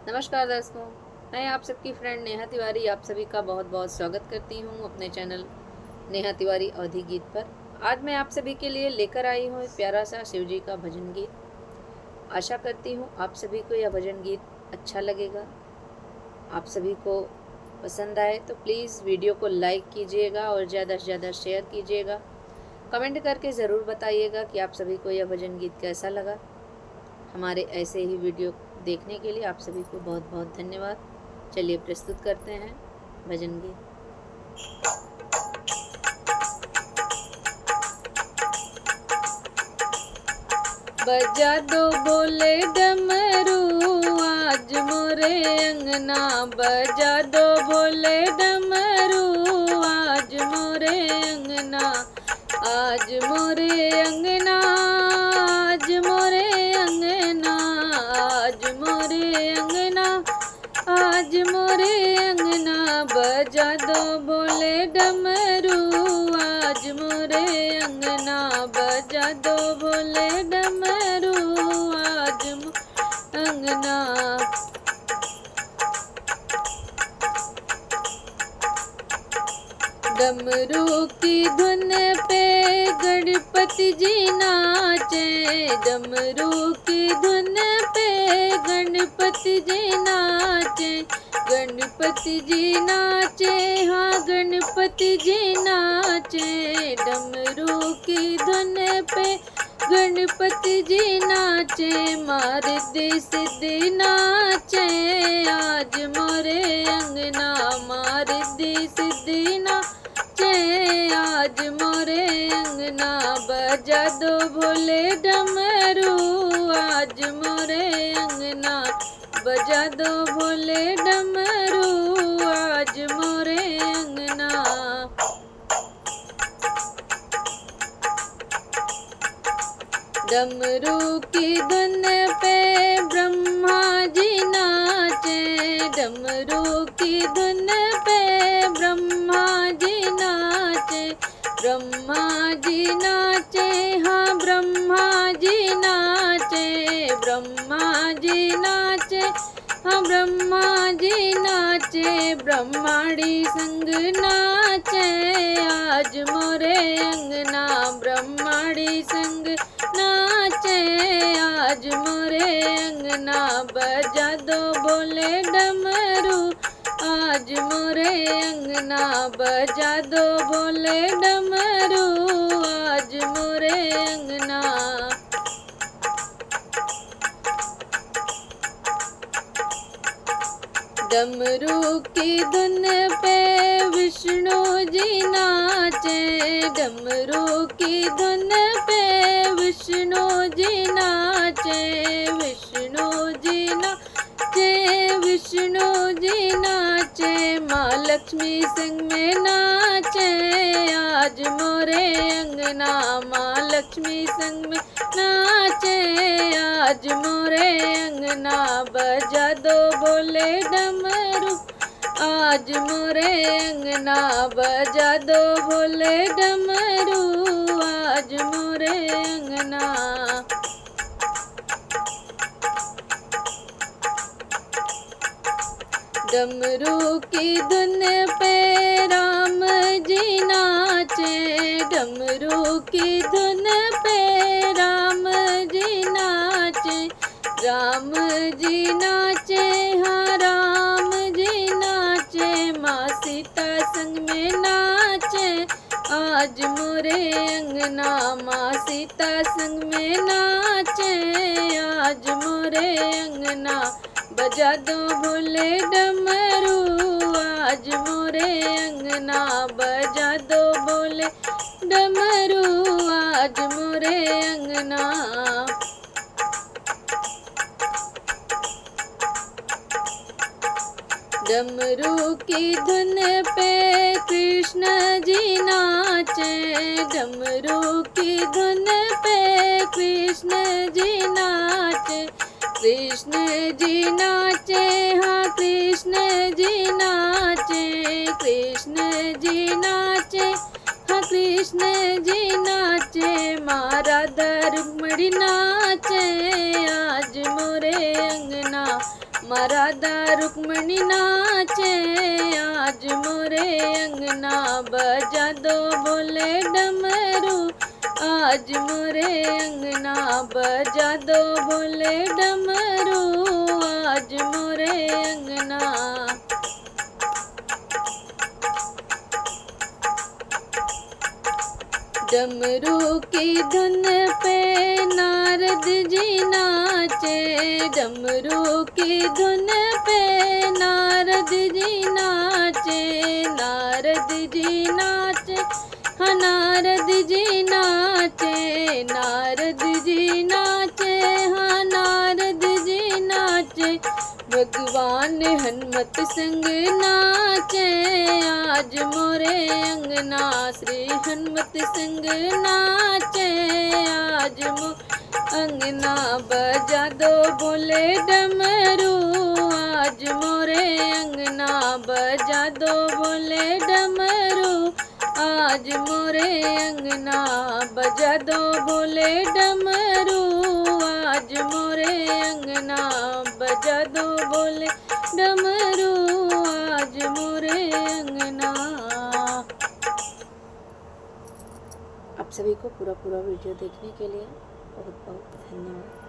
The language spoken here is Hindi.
नमस्कार दोस्तों, मैं आप सबकी फ्रेंड नेहा तिवारी आप सभी का बहुत बहुत स्वागत करती हूँ अपने चैनल नेहा तिवारी अवधी गीत पर। आज मैं आप सभी के लिए लेकर आई हूँ एक प्यारा सा शिव जी का भजन गीत। आशा करती हूँ आप सभी को यह भजन गीत अच्छा लगेगा, आप सभी को पसंद आए तो प्लीज़ वीडियो को लाइक कीजिएगा और ज़्यादा से ज़्यादा शेयर कीजिएगा। कमेंट करके ज़रूर बताइएगा कि आप सभी को यह भजन गीत कैसा लगा। हमारे ऐसे ही वीडियो देखने के लिए आप सभी को बहुत बहुत धन्यवाद। चलिए प्रस्तुत करते हैं भजन गीत। बजा दो बोले डमरू आज मोरे अंगना, बजा दो बोले डमरू आज मोरे अंगना, आज मोरे अंगना, आज मोरे अंगना, आज मोरे अंगना, आज मोरे अंगना, बजा दो बोले डमरू आज मोरे अंगना, बजा दो बोले डमरू आज अंगना। डमरू की धुन पे गणपति जी नाचे, डमरू की धुन पे गणपति जी नाचे, गणपति जी नाचे, हाँ गणपति जी नाचे, डमरू की धुन पे गणपति जी नाचे, माँ रिद्धि सिद्धि नाचे आज मोरे अंगना, माँ रिद्धि सिद्धि नाचे आज मोरे अंगना, बजा दो भोले डमरू आज मोरे अंगना, बजा दो भोले डमरू आज मोरे अंगना। डमरू की धुन पे ब्रह्मा जी नाचे, डमरू की धुन पे ब्रह्मा जी नाचे, ब्रह्मा जी नाचे, हाँ ब्रह्मा जी नाचे, ब्रह्मा जी नाचे, हाँ ब्रह्मा जी नाचे, ब्रह्माणी संग नाचे आज मोरे अंगना, ब्रह्माणी संग नाचे आज मोरे अंगना, बजा दो बोले डमरू आज मोरे अंगना, बजा दो बोले डमरू आज मोरे अंगना। डमरू की धुन पे विष्णु जी नाचे, डमरू की धुन पे विष्णु जी नाचे, विष्णु जी नाचे, विष्णु जी नाचे, माँ लक्ष्मी संग में नाचे आज मोरे अंगना, माँ लक्ष्मी संग में नाचे आज मोरे अंगना, बजा दो बोले डमरू आज मोरे अंगना, बजा दो बोले डमरू आज मोरे अंगना। डमरू की धुन पे राम जी नाचे, डमरू की धुन पे राम जी नाचे, राम जी नाचे, हाँ राम जी नाचे, माँ सीता संग में नाचे आज मोरे अंगना, माँ सीता संग में नाचे आज मोरे अंगना, बजा दो भोले डमरू आज मोरे अंगना, बजा दो बोले डमरू आज मोरे अंगना। डमरू की धुन पे कृष्ण जी नाचे, डमरू की धुन पे कृष्ण जी नाचे, कृष्ण जी नाचे, हाँ कृष्ण जी नाचे, कृष्ण जी नाचे, हाँ कृष्ण जी नाचे, माँ राधा रुक्मणी नाचे आज मोरे अंगना, मरादा रुक्मणी नाचे आज मोरे अंगना, बजा दो बोले डमरू आज मोरे अंगना, बजा दो बोले डमरू आज मोरे अंगना। डमरू की धुन पे नारद जी नाचे, डमरू की धुन पे नारद जी नाचे, नारद जी नाचे, हाँ नारद जी नाचे, नारद जी नाचे, हाँ नारद जी नाचे। भगवान हनुमत संग नाचे आज मोरे अंगना, श्री हनुमत संग नाचे आज अंगना, बजा दो बोले डमरू आज मोरे अंगना, बजा दो बोले डमरू आज मोरे अंगना, बजा दो बोले डमरू आज मोरे अंगना, बजा दो बोले डमरू आज मोरे अंगना। आप सभी को पूरा वीडियो देखने के लिए बहुत बहुत धन्यवाद।